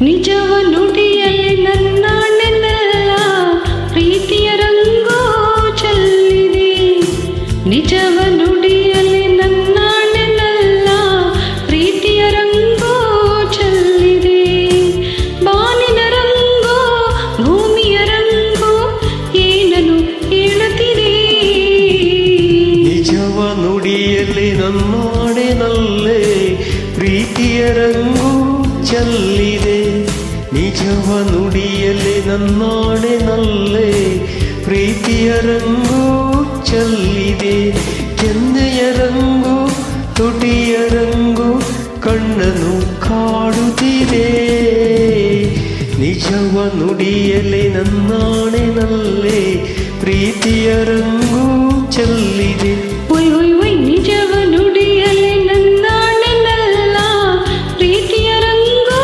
ನಿಜವ ನುಡಿಯಲ್ಲಿ ನನ್ನಾಣೆಲ್ಲ ಪ್ರೀತಿಯ ರಂಗೋ ಚೆಲ್ಲಿದೆ. ನಿಜವ ನುಡಿಯಲ್ಲಿ ನನ್ನಾಣೆಲ್ಲ ಪ್ರೀತಿಯ ರಂಗೋ ಚೆಲ್ಲಿದೆ. ಬಾನಿನ ರಂಗೋ ಭೂಮಿಯ ರಂಗೋ ಏನನ್ನು ಹೇಳುತ್ತಿದೆ. ನಿಜವ ನುಡಿಯಲ್ಲಿ ನನ್ನಾಣೆನಲ್ಲೇ ಪ್ರೀತಿಯ ರಂಗು ಚೆಲ್ಲಿದೆ. ನಿಜವ ನುಡಿಯಲ್ಲಿ ನನ್ನಾಣೆನಲ್ಲೇ ಪ್ರೀತಿಯ ರಂಗು ಚೆಲ್ಲಿದೆ. ಕೆನ್ನೆಯ ರಂಗು ತುಟಿಯ ರಂಗು ಕಣ್ಣನು ಕಾಡುತ್ತಿದೆ. ನಿಜವ ನುಡಿಯಲ್ಲಿ ನನ್ನಾಣೆನಲ್ಲೇ ಪ್ರೀತಿಯ ರಂಗು ಚೆಲ್ಲಿದೆ. ಒಯ್ ಒಯ್ ಒಯ್ ನಿಜವ ನುಡಿಯಲ್ಲಿ ನನ್ನಾಣೆಲ್ಲ ಪ್ರೀತಿಯ ರಂಗೋ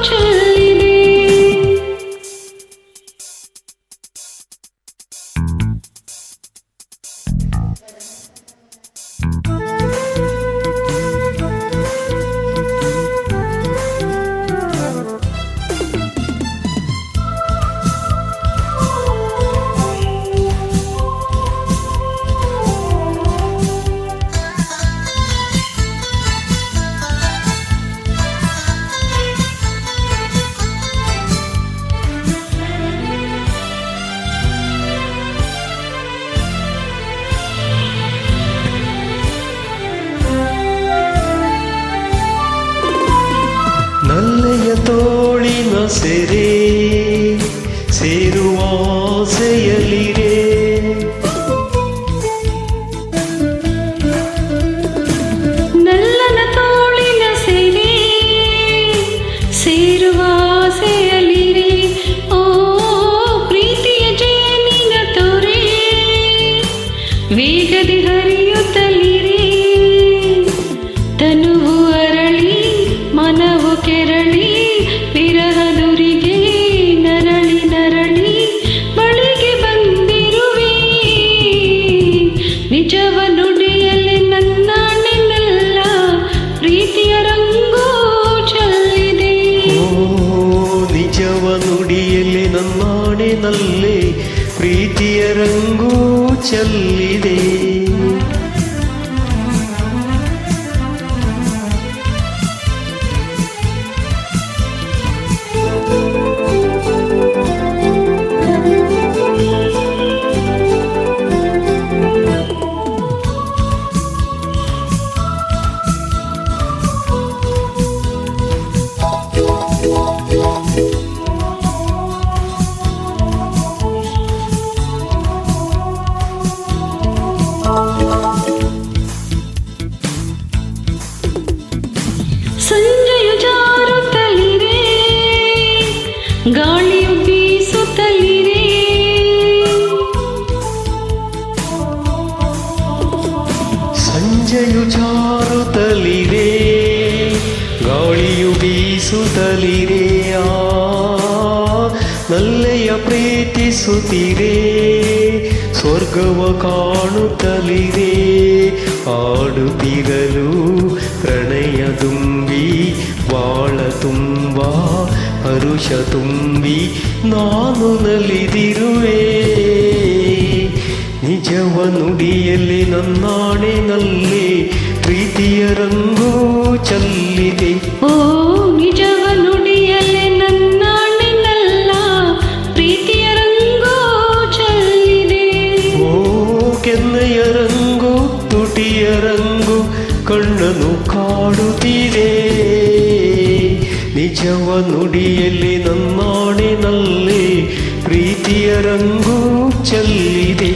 ಚೆಲ್ಲಿದೆ. ನಲ್ಲೆಯ ತೋಳಿನ ಸೆರೆ ಸೇರುವ ಆಸೆಯಲ್ಲಿರೆ. ನಲ್ಲನ ತೋಳಿನ ಸೆರೆ ಸೇರುವ ಆಸೆಯಲ್ಲಿರೆ. ಓ ಪ್ರೀತಿಯ ಜೇನಿನ ತೊರೆ ವೇಗದಿ ಹರಿಯುತ್ತಲಿರೆ. ತನುವು ಅರಳಿ ಮನವು ಕೆರಳಿ ವಿರಹದುರಿಗೆ ನರಳಿ ನರಳಿ ಬಳಿಗೆ ಬಂದಿರುವೆ. ನಿಜವ ನುಡಿಯಲ್ಲಿ ನನ್ನಾಣೆಲ್ಲ ಪ್ರೀತಿಯ ರಂಗೋ ಚೆಲ್ಲಿದೆ. ನಿಜವ ನುಡಿಯಲ್ಲಿ ನನ್ನಾಣೆನಲ್ಲೇ ಪ್ರೀತಿಯ ರಂಗು ಚೆಲ್ಲಿದೆ. ಸಂಜೆಯು ಜಾರುತ್ತಲಿರೆ ಗಾಳಿಯು ಬೀಸುತ್ತಲಿರೆ. ಸಂಜೆಯು ಜಾರುತ್ತಲಿರೆ ಗಾಳಿಯು ಬೀಸುತ್ತಲಿರೆ. ನಲ್ಲೆಯ ಪ್ರೀತಿಸುತ್ತಿರೆ ಸ್ವರ್ಗವ ಕಾಣುತ್ತಲಿರೆ. ಆಡುತ್ತಿರಲು ಪ್ರಣಯ ತುಂಬಿ ಬಾಳ ತುಂಬ ಹರುಷ ತುಂಬಿ ನಾನು ನಲಿದಿರುವೆ. ನಿಜವ ನುಡಿಯಲ್ಲಿ ನನ್ನಾಣೆನಲ್ಲೇ ಪ್ರೀತಿಯ ರಂಗು ಚೆಲ್ಲಿದೆ. ಓ ನಿಜವ ನುಡಿಯಲ್ಲಿ ನನ್ನಾಣೆಲ್ಲ ಪ್ರೀತಿಯ ರಂಗೋ ಚೆಲ್ಲಿದೆ. ಓ ಕೆನ್ನೆಯ ರಂಗು ತುಟಿಯ ರಂಗು ಕಣ್ಣನು ಕಾಡುತ್ತಿದೆ. ನಿಜವ ನುಡಿಯಲ್ಲಿ ನನ್ನಾಣೆನಲ್ಲೇ ಪ್ರೀತಿಯ ರಂಗು ಚೆಲ್ಲಿದೆ.